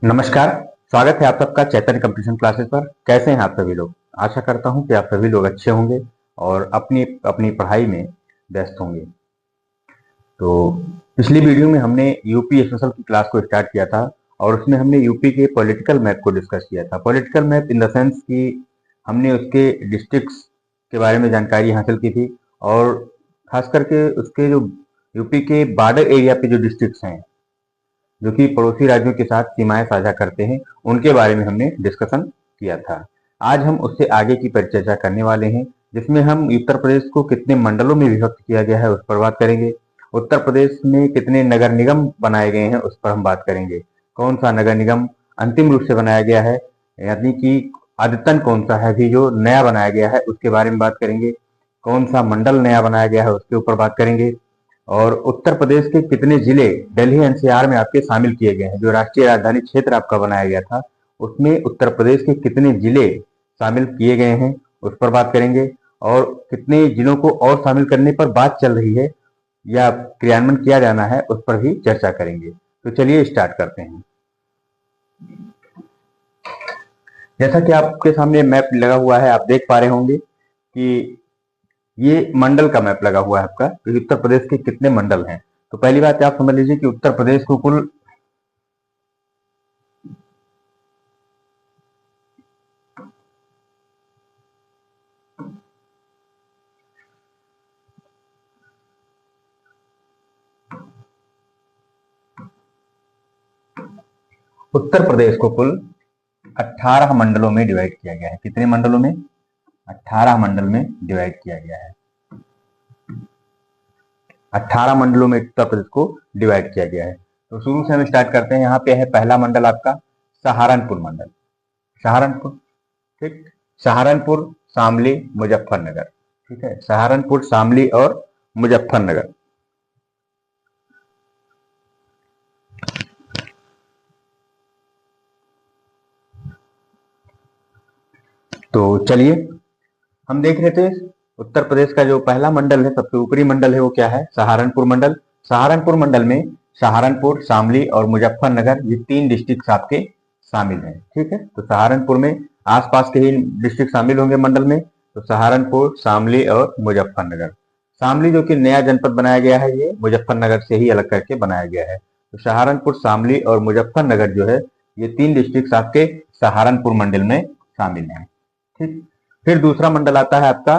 नमस्कार। स्वागत है आप सबका चैतन्य कंपटीशन क्लासेस पर। कैसे हैं आप सभी लोग? आशा करता हूं कि आप सभी लोग अच्छे होंगे और अपनी अपनी पढ़ाई में व्यस्त होंगे। तो पिछली वीडियो में हमने यूपी एसएसएल की क्लास को स्टार्ट किया था और उसमें हमने यूपी के पॉलिटिकल मैप को डिस्कस किया था। Political map in the sense कि हमने उसके डिस्ट्रिक्ट्स के बारे में जानकारी हासिल की थी और खास करके उसके जो यूपी के बॉर्डर एरिया पे जो डिस्ट्रिक्ट्स हैं जो कि पड़ोसी राज्यों के साथ सीमाएं साझा करते हैं, उनके बारे में हमने डिस्कशन किया था। आज हम उससे आगे की परिचर्चा करने वाले हैं, जिसमें हम उत्तर प्रदेश को कितने मंडलों में विभक्त किया गया है उस पर बात करेंगे। उत्तर प्रदेश में कितने नगर निगम बनाए गए हैं उस पर हम बात करेंगे। कौन सा नगर निगम अंतिम रूप से बनाया गया है, यानी कि अद्यतन कौन सा है अभी जो नया बनाया गया है उसके बारे में बात करेंगे। कौन सा मंडल नया बनाया गया है उसके ऊपर बात करेंगे। और उत्तर प्रदेश के कितने जिले दिल्ली एनसीआर में आपके शामिल किए गए हैं, जो राष्ट्रीय राजधानी क्षेत्र आपका बनाया गया था उसमें उत्तर प्रदेश के कितने जिले शामिल किए गए हैं उस पर बात करेंगे। और कितने जिलों को और शामिल करने पर बात चल रही है या क्रियान्वयन किया जाना है उस पर भी चर्चा करेंगे। तो चलिए स्टार्ट करते हैं। जैसा कि आपके सामने मैप लगा हुआ है, आप देख पा रहे होंगे कि ये मंडल का मैप लगा हुआ है आपका, तो उत्तर प्रदेश के कितने मंडल हैं। तो पहली बात आप समझ लीजिए कि उत्तर प्रदेश को कुल उत्तर प्रदेश को कुल 18 मंडलों में डिवाइड किया गया है। कितने मंडलों में? 18 मंडल में डिवाइड किया गया है। 18 मंडलों में उत्तर प्रदेश को डिवाइड किया गया है। तो शुरू से हम स्टार्ट करते हैं। यहाँ पे है पहला मंडल आपका सहारनपुर मंडल। सहारनपुर, ठीक। सहारनपुर, शामली, मुजफ्फरनगर, ठीक है। सहारनपुर, शामली और मुजफ्फरनगर। तो चलिए हम देख रहे थे उत्तर प्रदेश का जो पहला मंडल है, सबसे ऊपरी मंडल है, वो क्या है? सहारनपुर मंडल। सहारनपुर मंडल में सहारनपुर, शामली और मुजफ्फरनगर ये 3 डिस्ट्रिक्ट आपके शामिल हैं, ठीक है। तो सहारनपुर में आसपास के ही डिस्ट्रिक्ट शामिल होंगे मंडल में, तो सहारनपुर, शामली और मुजफ्फरनगर। शामली जो कि नया जनपद बनाया गया है, ये मुजफ्फरनगर से ही अलग करके बनाया गया है। तो सहारनपुर, शामली और मुजफ्फरनगर जो है, ये 3 डिस्ट्रिक्ट आपके सहारनपुर मंडल में शामिल हैं, ठीक। फिर दूसरा मंडल आता है आपका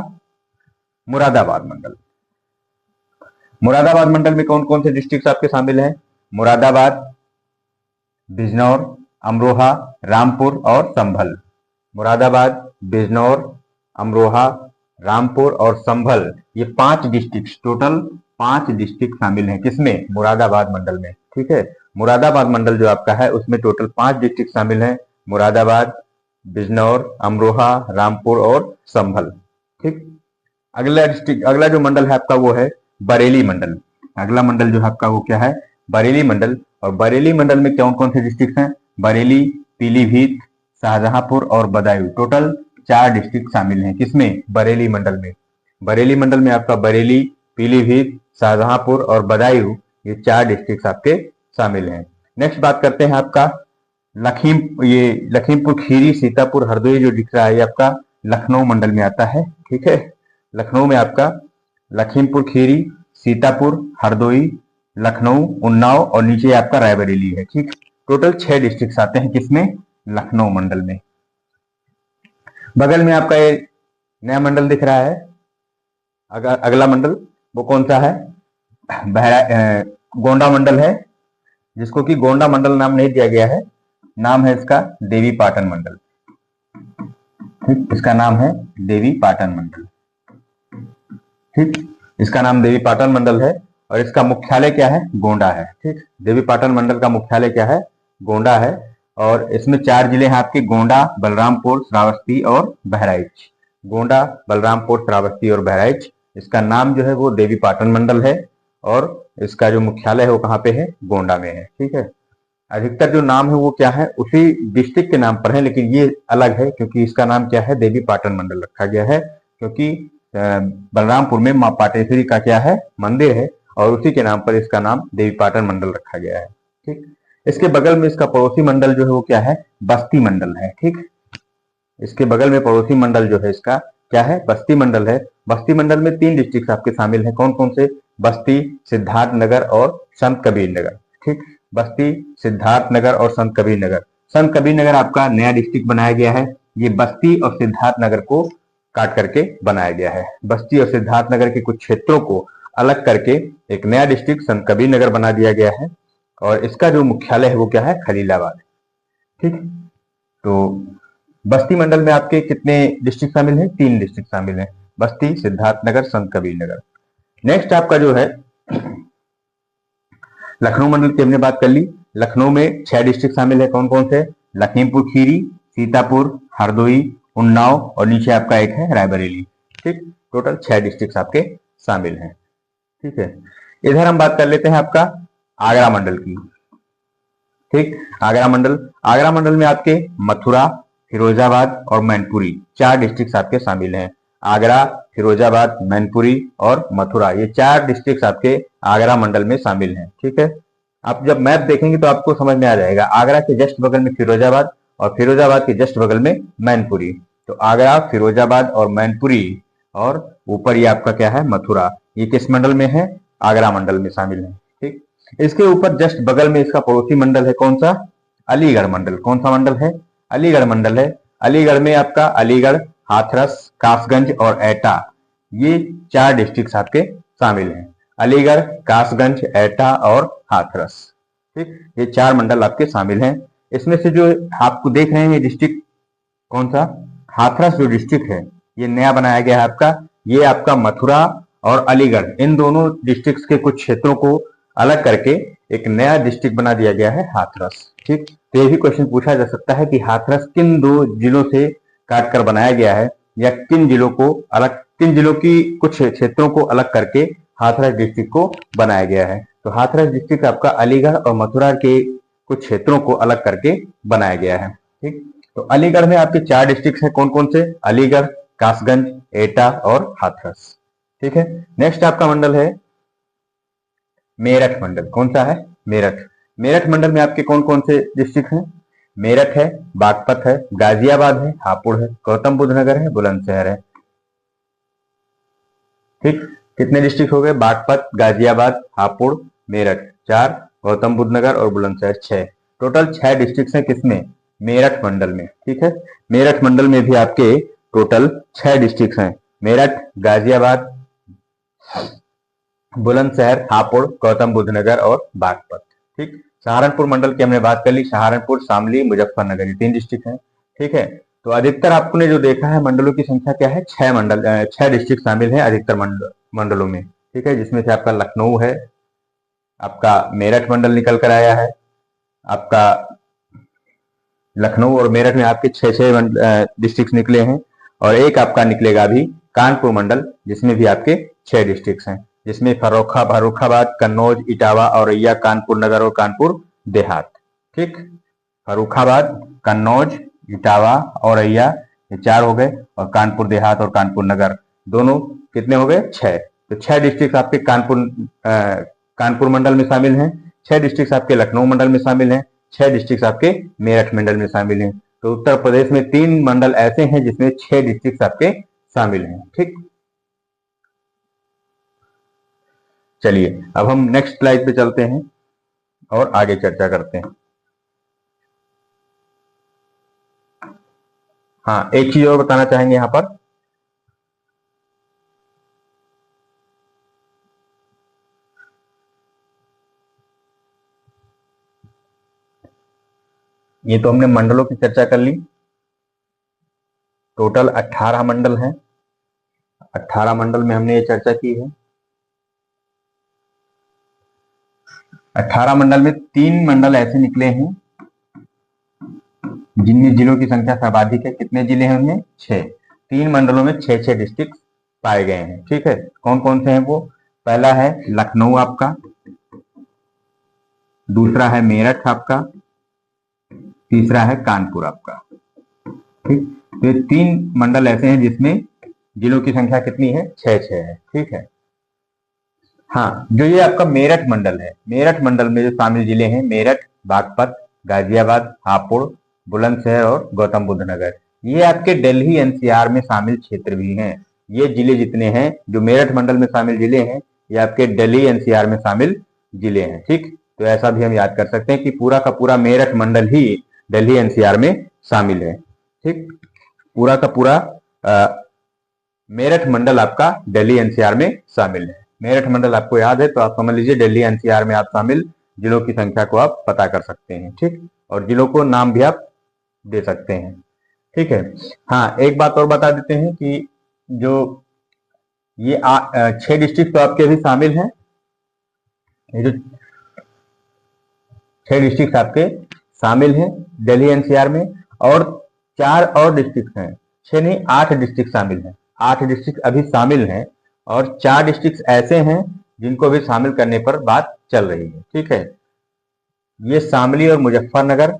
मुरादाबाद मंडल। मुरादाबाद मंडल में कौन कौन से डिस्ट्रिक्ट आपके शामिल हैं? मुरादाबाद, बिजनौर, अमरोहा, रामपुर और संभल। मुरादाबाद, बिजनौर, अमरोहा, रामपुर और संभल, ये 5 डिस्ट्रिक्ट, टोटल 5 डिस्ट्रिक्ट शामिल हैं किसमें? मुरादाबाद मंडल में, ठीक है। मुरादाबाद मंडल जो आपका है उसमें टोटल 5 डिस्ट्रिक्ट शामिल हैं, मुरादाबाद, बिजनौर, अमरोहा, रामपुर और संभल, ठीक। अगला डिस्ट्रिक्ट, अगला जो मंडल है आपका वो है बरेली मंडल। अगला मंडल जो है आपका वो क्या है? बरेली मंडल। और बरेली मंडल में कौन कौन से डिस्ट्रिक्ट हैं? बरेली, पीलीभीत, शाहजहांपुर और बदायूं। टोटल 4 डिस्ट्रिक्ट शामिल हैं किसमें? बरेली मंडल में। बरेली मंडल में आपका बरेली, पीलीभीत, शाहजहांपुर और बदायूं, ये 4 डिस्ट्रिक्ट आपके शामिल हैं। नेक्स्ट बात करते हैं आपका लखीमपुर खीरी, सीतापुर, हरदोई जो दिख रहा है ये आपका लखनऊ मंडल में आता है, ठीक है। लखनऊ में आपका लखीमपुर खीरी, सीतापुर, हरदोई, लखनऊ, उन्नाव और नीचे आपका रायबरेली है, ठीक। टोटल 6 डिस्ट्रिक्ट आते हैं किसमें? लखनऊ मंडल में। बगल में आपका ये नया मंडल दिख रहा है, अगला मंडल वो कौन सा है? गोंडा मंडल है, जिसको कि गोंडा मंडल नाम नहीं दिया गया है, नाम है इसका देवी पाटन मंडल, ठीक। इसका नाम है देवी पाटन मंडल, ठीक। इसका नाम देवी पाटन मंडल है और इसका मुख्यालय क्या है? गोंडा है, ठीक। देवी पाटन मंडल का मुख्यालय क्या है? गोंडा है। और इसमें 4 जिले हैं आपके, गोंडा, बलरामपुर, श्रावस्ती और बहराइच। गोंडा, बलरामपुर, श्रावस्ती और बहराइच। इसका नाम जो है वो देवी पाटन मंडल है और इसका जो मुख्यालय है वो कहाँ पे है? गोंडा में है, ठीक है। अधिकतर जो नाम है वो क्या है? उसी डिस्ट्रिक्ट के नाम पर है, लेकिन ये अलग है क्योंकि इसका नाम क्या है? देवी पाटन मंडल रखा गया है, क्योंकि बलरामपुर में मां पाटेश्वरी का क्या है? मंदिर है और उसी के नाम पर इसका नाम देवी पाटन मंडल रखा गया है, ठीक। इसके बगल में इसका पड़ोसी मंडल जो है वो क्या है, बस्ती मंडल है। ठीक, इसके बगल में पड़ोसी मंडल जो है इसका क्या है, बस्ती मंडल है। बस्ती मंडल में 3 डिस्ट्रिक्ट आपके शामिल हैं। कौन कौन से, बस्ती, सिद्धार्थ नगर और संत कबीर नगर। ठीक, बस्ती, सिद्धार्थ नगर और संत कबीर नगर। संत कबीर नगर आपका नया डिस्ट्रिक्ट बनाया गया है। ये बस्ती और सिद्धार्थ नगर को काट करके बनाया गया है। बस्ती और सिद्धार्थ नगर के कुछ क्षेत्रों को अलग करके एक नया डिस्ट्रिक्ट संत कबीर नगर बना दिया गया है और इसका जो मुख्यालय है वो क्या है, खलीलाबाद। ठीक, तो बस्ती मंडल में आपके कितने डिस्ट्रिक्ट शामिल हैं, 3 डिस्ट्रिक्ट शामिल हैं, बस्ती, सिद्धार्थ नगर, संत कबीर नगर। नेक्स्ट आपका जो है लखनऊ मंडल की हमने बात कर ली। लखनऊ में 6 डिस्ट्रिक्ट शामिल है। कौन कौन से, लखीमपुर खीरी, सीतापुर, हरदोई, उन्नाव और नीचे आपका एक है रायबरेली। ठीक, टोटल 6 डिस्ट्रिक्ट आपके शामिल हैं। ठीक है, इधर हम बात कर लेते हैं आपका आगरा मंडल की। ठीक, आगरा मंडल में आपके मथुरा, फिरोजाबाद और मैनपुरी 4 डिस्ट्रिक्ट आपके शामिल हैं। आगरा, फिरोजाबाद, मैनपुरी और मथुरा, ये 4 डिस्ट्रिक्ट आपके आगरा मंडल में शामिल हैं। ठीक है, आप जब मैप देखेंगे तो आपको समझ में आ जाएगा। आगरा के जस्ट बगल में फिरोजाबाद और फिरोजाबाद के जस्ट बगल में मैनपुरी। तो आगरा, फिरोजाबाद और मैनपुरी और ऊपर ये आपका क्या है, मथुरा, ये किस मंडल में है, आगरा मंडल में शामिल है। ठीक, इसके ऊपर जस्ट बगल में इसका पड़ोसी मंडल है। कौन सा, अलीगढ़ मंडल। कौन सा मंडल है, अलीगढ़ मंडल है। अलीगढ़ में आपका अलीगढ़, हाथरस, कासगंज और एटा, ये 4 डिस्ट्रिक्ट आपके शामिल हैं। अलीगढ़, कासगंज, एटा और हाथरस। ठीक, ये 4 मंडल आपके शामिल हैं। इसमें से जो आपको देख रहे हैं डिस्ट्रिक्ट, कौन सा, हाथरस जो डिस्ट्रिक्ट है ये नया बनाया गया है आपका। ये आपका मथुरा और अलीगढ़, इन दोनों डिस्ट्रिक्ट के कुछ क्षेत्रों को अलग करके एक नया डिस्ट्रिक्ट बना दिया गया है, हाथरस। ठीक, तो ये भी क्वेश्चन पूछा जा सकता है कि हाथरस किन 2 जिलों से काट कर बनाया गया है, या किन जिलों की कुछ क्षेत्रों को अलग करके हाथरस डिस्ट्रिक्ट को बनाया गया है। तो हाथरस डिस्ट्रिक्ट आपका अलीगढ़ और मथुरा के कुछ क्षेत्रों को अलग करके बनाया गया है। ठीक, तो अलीगढ़ में आपके 4 डिस्ट्रिक्ट हैं। कौन कौन से, अलीगढ़, कासगंज, एटा और हाथरस। ठीक है, नेक्स्ट आपका मंडल है मेरठ मंडल। कौन सा है, मेरठ। मेरठ मंडल में आपके कौन कौन से डिस्ट्रिक्ट हैं, मेरठ है, बागपत है, गाजियाबाद है, हापुड़ है, गौतम बुद्ध नगर है, बुलंदशहर है। ठीक, कितने डिस्ट्रिक्ट हो गए, बागपत, गाजियाबाद, हापुड़, मेरठ 4, गौतम बुद्ध नगर और बुलंदशहर 6। टोटल 6 डिस्ट्रिक्ट हैं किसमें, मेरठ मंडल में। ठीक है, मेरठ मंडल में भी आपके टोटल 6 डिस्ट्रिक्ट हैं, मेरठ, गाजियाबाद, बुलंदशहर, हापुड़, गौतम बुद्ध नगर और बागपत। ठीक, सहारनपुर मंडल की हमने बात कर ली। सहारनपुर, शामली, मुजफ्फरनगर, ये 3 डिस्ट्रिक्ट हैं। ठीक है, तो अधिकतर आपने जो देखा है मंडलों की संख्या क्या है, 6 डिस्ट्रिक्ट शामिल हैं अधिकतर मंडलों में। ठीक है, जिसमें से आपका लखनऊ है, आपका मेरठ मंडल निकल कर आया है। आपका लखनऊ और मेरठ में आपके 6 डिस्ट्रिक्ट निकले हैं और एक आपका निकलेगा अभी कानपुर मंडल, जिसमें भी आपके 6 डिस्ट्रिक्ट हैं, जिसमें फर्रुखाबाद, कन्नौज, इटावा, औरैया, कानपुर नगर और कानपुर देहात। ठीक, फर्रुखाबाद, कन्नौज, इटावा, औरैया, ये 4 हो गए और कानपुर देहात और कानपुर नगर दोनों कितने हो गए, 6। तो 6 डिस्ट्रिक्ट आपके कानपुर मंडल में शामिल हैं, 6 डिस्ट्रिक्ट आपके लखनऊ मंडल में शामिल हैं, 6 डिस्ट्रिक्ट आपके मेरठ मंडल में शामिल हैं। तो उत्तर प्रदेश में 3 मंडल ऐसे हैं जिसमें 6 डिस्ट्रिक्ट आपके शामिल हैं। ठीक, चलिए अब हम नेक्स्ट स्लाइड पे चलते हैं और आगे चर्चा करते हैं। हाँ, एक चीज और बताना चाहेंगे यहां पर, ये तो हमने मंडलों की चर्चा कर ली। टोटल 18 मंडल हैं। 18 मंडल में हमने ये चर्चा की है। 18 मंडल में 3 मंडल ऐसे निकले हैं जिनमें जिलों की संख्या सर्वाधिक है। कितने जिले हैं उनमें, 6। 3 मंडलों में 6 डिस्ट्रिक्ट पाए गए हैं। ठीक है, कौन कौन से हैं वो, पहला है लखनऊ आपका, दूसरा है मेरठ आपका, तीसरा है कानपुर आपका। ठीक, तो ये 3 मंडल ऐसे हैं जिसमें जिलों की संख्या कितनी है, 6 है। ठीक है, हाँ, जो ये आपका मेरठ मंडल है, मेरठ मंडल में जो शामिल जिले हैं, मेरठ, बागपत, गाजियाबाद, हापुड़, बुलंदशहर और गौतम बुद्ध नगर। ये आपके दिल्ली एनसीआर में शामिल क्षेत्र भी हैं। ये जिले जितने हैं जो मेरठ मंडल में शामिल जिले हैं, ये आपके दिल्ली एनसीआर में शामिल जिले हैं। ठीक, तो ऐसा भी हम याद कर सकते हैं कि पूरा का पूरा मेरठ मंडल ही दिल्ली एनसीआर में शामिल है। ठीक, पूरा का पूरा मेरठ मंडल आपका दिल्ली एनसीआर में शामिल है। मेरठ मंडल आपको याद है तो आप समझ लीजिए दिल्ली एनसीआर में आप शामिल जिलों की संख्या को आप पता कर सकते हैं। ठीक, और जिलों को नाम भी आप दे सकते हैं। ठीक है, हाँ एक बात और बता देते हैं कि जो ये 6 डिस्ट्रिक्ट तो आपके भी शामिल हैं। ये जो 6 डिस्ट्रिक्ट आपके शामिल हैं दिल्ली एनसीआर में, और 4 और डिस्ट्रिक्ट हैं, 6 नहीं 8 डिस्ट्रिक्ट शामिल हैं। 8 डिस्ट्रिक्ट अभी शामिल हैं और 4 डिस्ट्रिक्ट ऐसे हैं जिनको भी शामिल करने पर बात चल रही है। ठीक है, ये शामली और मुजफ्फरनगर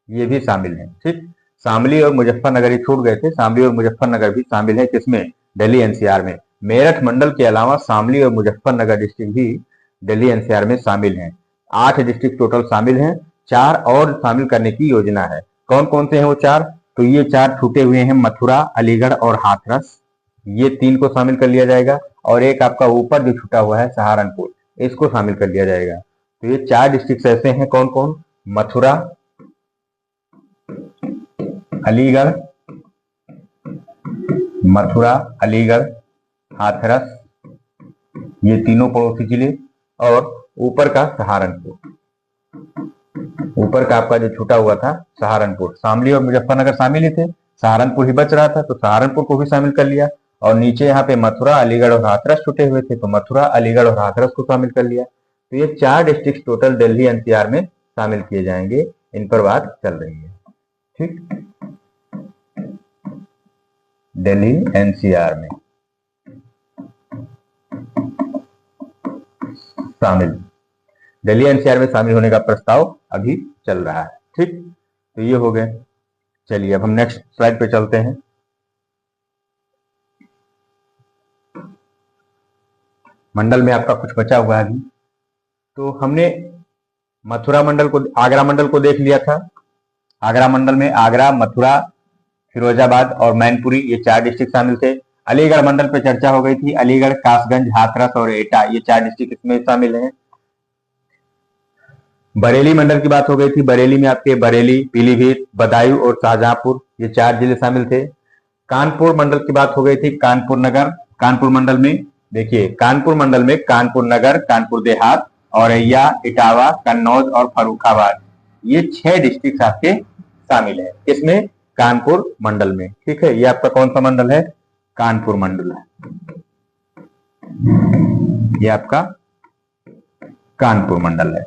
ये भी शामिल हैं। ठीक, शामली और मुजफ्फरनगर ये छूट गए थे, शामली और मुजफ्फरनगर भी शामिल है किसमें, दिल्ली एनसीआर में। मेरठ मंडल के अलावा शामली और मुजफ्फरनगर डिस्ट्रिक्ट भी दिल्ली एनसीआर में शामिल हैं। 8 डिस्ट्रिक्ट टोटल शामिल हैं, 4 और शामिल करने की योजना है। कौन कौन से हैं वो 4? तो ये 4 छूटे हुए हैं, मथुरा, अलीगढ़ और हाथरस, ये 3 को शामिल कर लिया जाएगा। और एक आपका ऊपर जो छूटा हुआ है सहारनपुर, इसको शामिल कर लिया जाएगा। तो ये 4 डिस्ट्रिक्ट ऐसे हैं, कौन कौन? मथुरा, अलीगढ़, मथुरा, अलीगढ़, हाथरस, ये तीनों पड़ोसी जिले, और ऊपर का सहारनपुर, ऊपर का आपका जो छूटा हुआ था सहारनपुर। शामली और मुजफ्फरनगर शामिल ही थे, सहारनपुर ही बच रहा था तो सहारनपुर को भी शामिल कर लिया। और नीचे यहाँ पे मथुरा, अलीगढ़ और हाथरस छूटे हुए थे तो मथुरा, अलीगढ़ और हाथरस को शामिल कर लिया। तो ये 4 डिस्ट्रिक्ट टोटल दिल्ली एनसीआर में शामिल किए जाएंगे, इन पर बात चल रही है। ठीक, दिल्ली एनसीआर में शामिल, दिल्ली एनसीआर में शामिल होने का प्रस्ताव अभी चल रहा है। ठीक, तो ये हो गए। चलिए अब हम नेक्स्ट स्लाइड पे चलते हैं। मंडल में आपका कुछ बचा हुआ है अभी, तो हमने मथुरा मंडल को, आगरा मंडल को देख लिया था। आगरा मंडल में आगरा, मथुरा, फिरोजाबाद और मैनपुरी ये 4 डिस्ट्रिक्ट शामिल थे। अलीगढ़ मंडल पे चर्चा हो गई थी, अलीगढ़, कासगंज, हाथरस और एटा ये 4 डिस्ट्रिक्ट इसमें शामिल हैं। बरेली मंडल की बात हो गई थी, बरेली में आपके बरेली, पीलीभीत, बदायूं और शाहजहांपुर ये 4 जिले शामिल थे। कानपुर मंडल की बात हो गई थी, कानपुर नगर, कानपुर मंडल में देखिए कानपुर मंडल में कानपुर नगर, कानपुर देहात, औरैया, इटावा, कन्नौज और फर्रुखाबाद ये 6 डिस्ट्रिक्ट आपके शामिल है। इसमें कानपुर मंडल में। ठीक है, ये आपका कौन सा मंडल है? कानपुर मंडल है, ये आपका कानपुर मंडल है।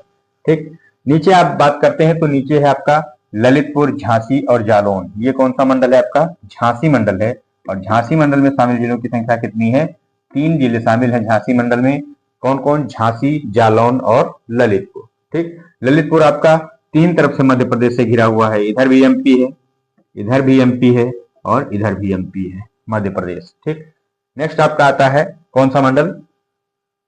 ठीक, नीचे आप बात करते हैं तो नीचे है आपका ललितपुर, झांसी और जालौन, ये कौन सा मंडल है? आपका झांसी मंडल है। और झांसी मंडल में शामिल जिलों की संख्या कितनी है? 3 जिले शामिल है झांसी मंडल में। कौन कौन? झांसी, जालौन और ललितपुर। ठीक, ललितपुर आपका 3 तरफ से मध्य प्रदेश से घिरा हुआ है, इधर भी एमपी है, इधर भी एमपी है और इधर भी एमपी है, मध्य प्रदेश। ठीक, नेक्स्ट आपका आता है कौन सा मंडल?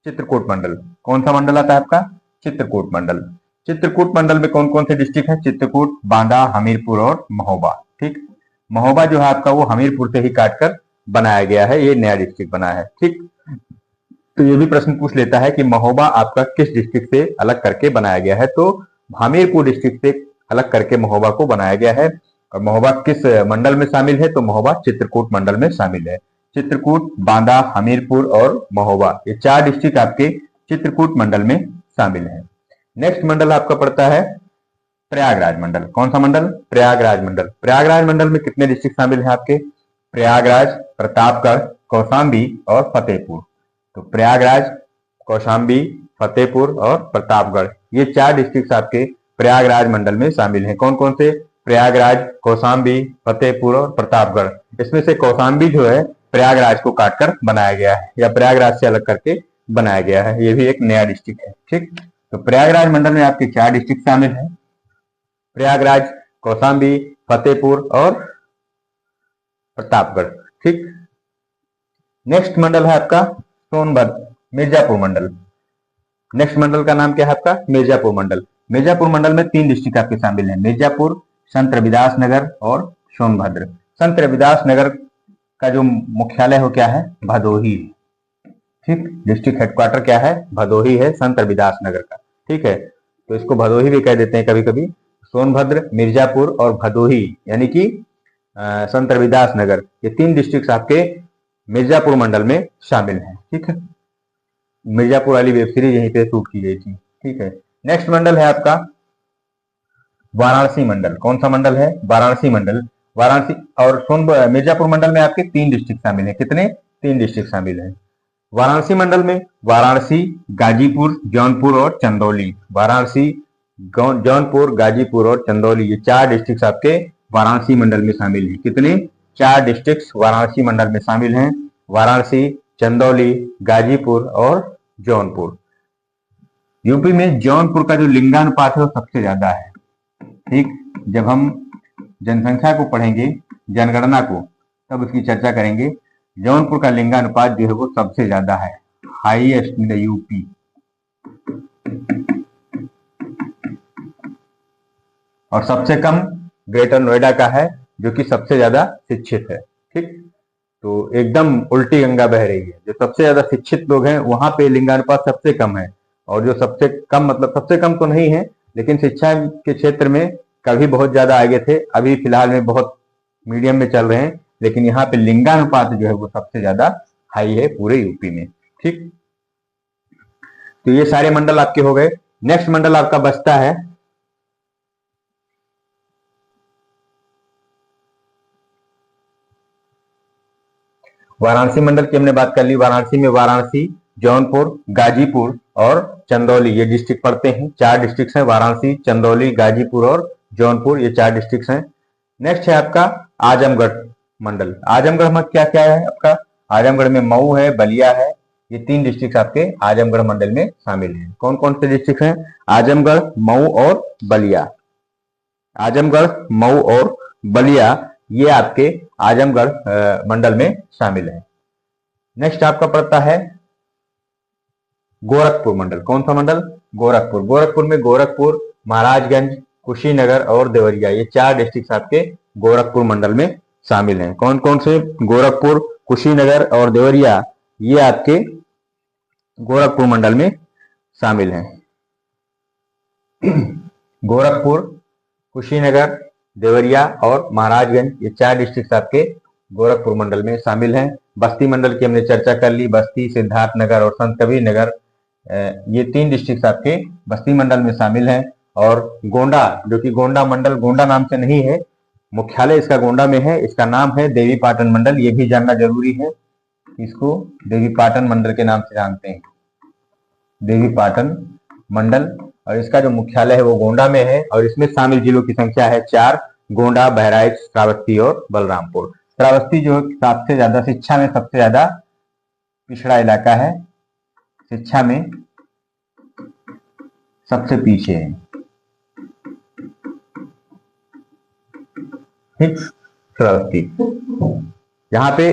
चित्रकूट मंडल। कौन सा मंडल आता है आपका? चित्रकूट मंडल। चित्रकूट मंडल में कौन कौन से डिस्ट्रिक्ट है? चित्रकूट, बांदा, हमीरपुर और महोबा। ठीक, महोबा जो है आपका वो हमीरपुर से ही काटकर बनाया गया है, ये नया डिस्ट्रिक्ट बना है। ठीक, तो ये भी प्रश्न पूछ लेता है कि महोबा आपका किस डिस्ट्रिक्ट से अलग करके बनाया गया है? तो हमीरपुर डिस्ट्रिक्ट से अलग करके महोबा को बनाया गया है। और महोबा किस मंडल में शामिल है? तो महोबा चित्रकूट मंडल में शामिल है। चित्रकूट, बांदा, हमीरपुर और महोबा ये 4 डिस्ट्रिक्ट आपके चित्रकूट मंडल में शामिल है। नेक्स्ट मंडल आपका पड़ता है प्रयागराज मंडल। कौन सा मंडल? प्रयागराज मंडल। प्रयागराज मंडल में कितने डिस्ट्रिक्ट शामिल है आपके? प्रयागराज, प्रतापगढ़, कौशाम्बी और फतेहपुर। तो प्रयागराज, कौशाम्बी, फतेहपुर और प्रतापगढ़ ये 4 डिस्ट्रिक्ट आपके प्रयागराज मंडल में शामिल हैं। कौन कौन से? प्रयागराज, कौशाम्बी, फतेहपुर और प्रतापगढ़। इसमें से कौशाम्बी जो है प्रयागराज को काटकर बनाया गया है या प्रयागराज से अलग करके बनाया गया है, ये भी एक नया डिस्ट्रिक्ट है। ठीक, तो प्रयागराज मंडल में आपके 4 डिस्ट्रिक्ट शामिल हैं, प्रयागराज, कौशाम्बी, फतेहपुर और प्रतापगढ़। ठीक, नेक्स्ट मंडल है आपका सोनभद्र, मिर्जापुर मंडल। नेक्स्ट मंडल का नाम क्या है आपका? मिर्जापुर मंडल। मिर्जापुर मंडल में 3 डिस्ट्रिक्ट आपके शामिल हैं, मिर्जापुर, संत रविदास नगर और सोनभद्र। संत रविदास नगर का जो मुख्यालय हो क्या है, भदोही। ठीक, डिस्ट्रिक्ट हेडक्वार्टर क्या है, भदोही है, संत रविदास नगर का। ठीक है, तो इसको भदोही भी कह देते हैं कभी कभी। सोनभद्र, मिर्जापुर और भदोही यानी कि संत रविदास नगर, ये 3 डिस्ट्रिक्ट आपके मिर्जापुर मंडल में शामिल हैं। ठीक है, मिर्जापुर वाली वेब सीरीज यहीं पे शूट की गई थी। ठीक है, नेक्स्ट मंडल है आपका वाराणसी मंडल। कौन सा मंडल है, वाराणसी मंडल। वाराणसी और मिर्जापुर मंडल में आपके 3 डिस्ट्रिक्ट शामिल हैं। कितने, 3 डिस्ट्रिक्ट शामिल हैं। वाराणसी मंडल में वाराणसी, गाजीपुर, जौनपुर और चंदौली। वाराणसी, जौनपुर, गाजीपुर और चंदौली, ये 4 डिस्ट्रिक्ट आपके वाराणसी मंडल में शामिल हैं। कितने, 4 डिस्ट्रिक्ट वाराणसी मंडल में शामिल हैं, वाराणसी, चंदौली, गाजीपुर और जौनपुर। यूपी में जौनपुर का जो लिंगानुपात है वो सबसे ज्यादा है। ठीक, जब हम जनसंख्या को पढ़ेंगे, जनगणना को, तब उसकी चर्चा करेंगे। जौनपुर का लिंगानुपात जो है वो सबसे ज्यादा है, हाईएस्ट इन द यूपी। और सबसे कम ग्रेटर नोएडा का है, जो कि सबसे ज्यादा शिक्षित है। ठीक, तो एकदम उल्टी गंगा बह रही है। जो सबसे ज्यादा शिक्षित लोग हैं वहां पे लिंगानुपात सबसे कम है, और जो सबसे कम, मतलब सबसे कम तो नहीं है, लेकिन शिक्षा के क्षेत्र में कभी बहुत ज्यादा आगे थे, अभी फिलहाल में बहुत मीडियम में चल रहे हैं, लेकिन यहाँ पे लिंगानुपात जो है वो सबसे ज्यादा हाई है पूरे यूपी में। ठीक, तो ये सारे मंडल आपके हो गए। नेक्स्ट मंडल आपका बचता है वाराणसी मंडल की। हमने बात कर ली। वाराणसी में वाराणसी, जौनपुर, गाजीपुर और चंदौली ये डिस्ट्रिक्ट पड़ते हैं। 4 डिस्ट्रिक्ट हैं, वाराणसी, चंदौली, गाजीपुर और जौनपुर, ये 4 डिस्ट्रिक्ट हैं। नेक्स्ट है आपका आजमगढ़ मंडल। आजमगढ़ में क्या क्या है आपका, आजमगढ़ में मऊ है, बलिया है, ये 3 डिस्ट्रिक्ट आपके आजमगढ़ मंडल में शामिल हैं। कौन कौन से डिस्ट्रिक्ट हैं, आजमगढ़, मऊ और बलिया। आजमगढ़, मऊ और बलिया ये आपके आजमगढ़ मंडल में शामिल है। नेक्स्ट आपका पड़ता है गोरखपुर मंडल। कौन सा मंडल, गोरखपुर। गोरखपुर में गोरखपुर, महाराजगंज, कुशीनगर और देवरिया, ये 4 डिस्ट्रिक्ट आपके गोरखपुर मंडल में शामिल हैं। कौन कौन से, गोरखपुर, कुशीनगर और देवरिया, ये आपके गोरखपुर मंडल में शामिल हैं। गोरखपुर, कुशीनगर, देवरिया और महाराजगंज, ये 4 डिस्ट्रिक्ट आपके गोरखपुर मंडल में शामिल हैं। बस्ती मंडल की हमने चर्चा कर ली। बस्ती, सिद्धार्थनगर और संत कबीर नगर, ये 3 डिस्ट्रिक्ट आपके बस्ती मंडल में शामिल हैं। और गोंडा, जो कि गोंडा मंडल गोंडा नाम से नहीं है, मुख्यालय इसका गोंडा में है, इसका नाम है देवीपाटन मंडल। ये भी जानना जरूरी है, इसको देवीपाटन मंडल के नाम से जानते हैं, देवीपाटन मंडल। और इसका जो मुख्यालय है वो गोंडा में है। और इसमें शामिल जिलों की संख्या है 4, गोंडा, बहराइच, श्रावस्ती और बलरामपुर। श्रावस्ती जो सबसे ज्यादा शिक्षा में सबसे ज्यादा पिछड़ा इलाका है, शिक्षा में सबसे पीछे है। ठीक, श्रावस्ती यहाँ पे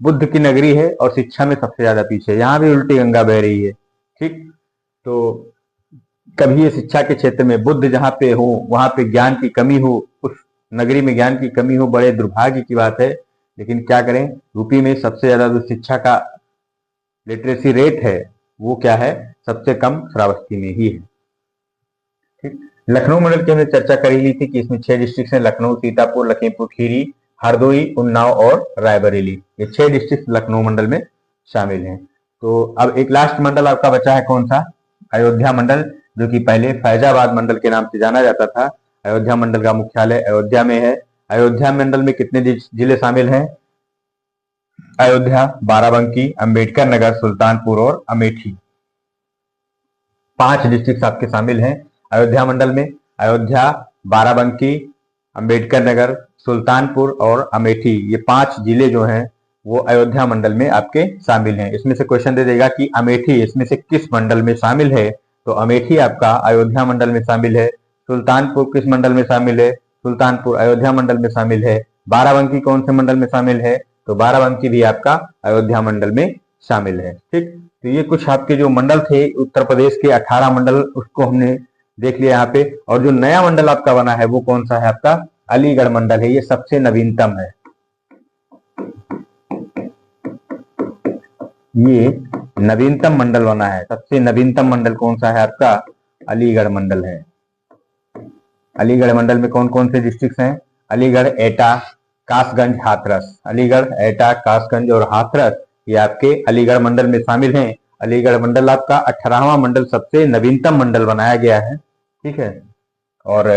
बुद्ध की नगरी है और शिक्षा में सबसे ज्यादा पीछे, यहाँ भी उल्टी गंगा बह रही है। ठीक, तो कभी ये शिक्षा के क्षेत्र में बुद्ध जहाँ पे हो वहां पे ज्ञान की कमी हो, उस नगरी में ज्ञान की कमी हो, बड़े दुर्भाग्य की बात है। लेकिन क्या करें, यूपी में सबसे ज्यादा जो शिक्षा का लिटरेसी रेट है वो क्या है, सबसे कम श्रावस्ती में ही है। ठीक, लखनऊ मंडल की हमने चर्चा कर ही ली थी कि इसमें 6 डिस्ट्रिक्ट हैं, लखनऊ, सीतापुर, लखीमपुर खीरी, हरदोई, उन्नाव और रायबरेली, ये 6 डिस्ट्रिक्ट लखनऊ मंडल में शामिल हैं। तो अब एक लास्ट मंडल आपका बचा है, कौन सा, अयोध्या मंडल, जो कि पहले फैजाबाद मंडल के नाम से जाना जाता था। अयोध्या मंडल का मुख्यालय अयोध्या में है। अयोध्या मंडल में कितने जिले शामिल हैं, अयोध्या, बाराबंकी, अंबेडकर नगर, सुल्तानपुर और अमेठी, 5 डिस्ट्रिक्ट आपके शामिल हैं अयोध्या मंडल में। अयोध्या, बाराबंकी, अंबेडकर नगर, सुल्तानपुर और अमेठी, ये 5 जिले जो हैं वो अयोध्या मंडल में आपके शामिल हैं। इसमें से क्वेश्चन दे देगा कि अमेठी इसमें से किस मंडल में शामिल है, तो अमेठी आपका अयोध्या मंडल में शामिल है। सुल्तानपुर किस मंडल में शामिल है, सुल्तानपुर अयोध्या मंडल में शामिल है। बाराबंकी कौन से मंडल में शामिल है, तो बाराबंकी भी आपका अयोध्या मंडल में शामिल है। ठीक, तो ये कुछ आपके जो मंडल थे उत्तर प्रदेश के 18 मंडल, उसको हमने देख लिया यहाँ पे। और जो नया मंडल आपका बना है वो कौन सा है? आपका अलीगढ़ मंडल है, ये सबसे नवीनतम है। ये नवीनतम मंडल बना है, सबसे नवीनतम मंडल कौन सा है? आपका अलीगढ़ मंडल है। अलीगढ़ मंडल में कौन कौन से डिस्ट्रिक्ट हैं? अलीगढ़, एटा, कासगंज, हाथरस। अलीगढ़, एटा, कासगंज और हाथरस ये आपके अलीगढ़ मंडल में शामिल हैं। अलीगढ़ मंडल आपका 18वां मंडल, सबसे नवीनतम मंडल बनाया गया है। ठीक है, और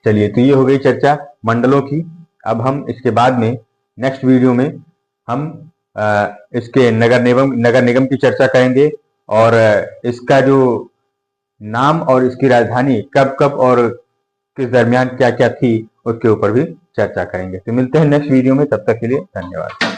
चलिए, तो ये हो गई चर्चा मंडलों की। अब हम इसके बाद में नेक्स्ट वीडियो में हम इसके नगर निगम की चर्चा करेंगे, और इसका जो नाम और इसकी राजधानी कब कब और किस दरमियान क्या क्या थी उसके ऊपर भी चर्चा करेंगे। तो मिलते हैं नेक्स्ट वीडियो में, तब तक के लिए धन्यवाद।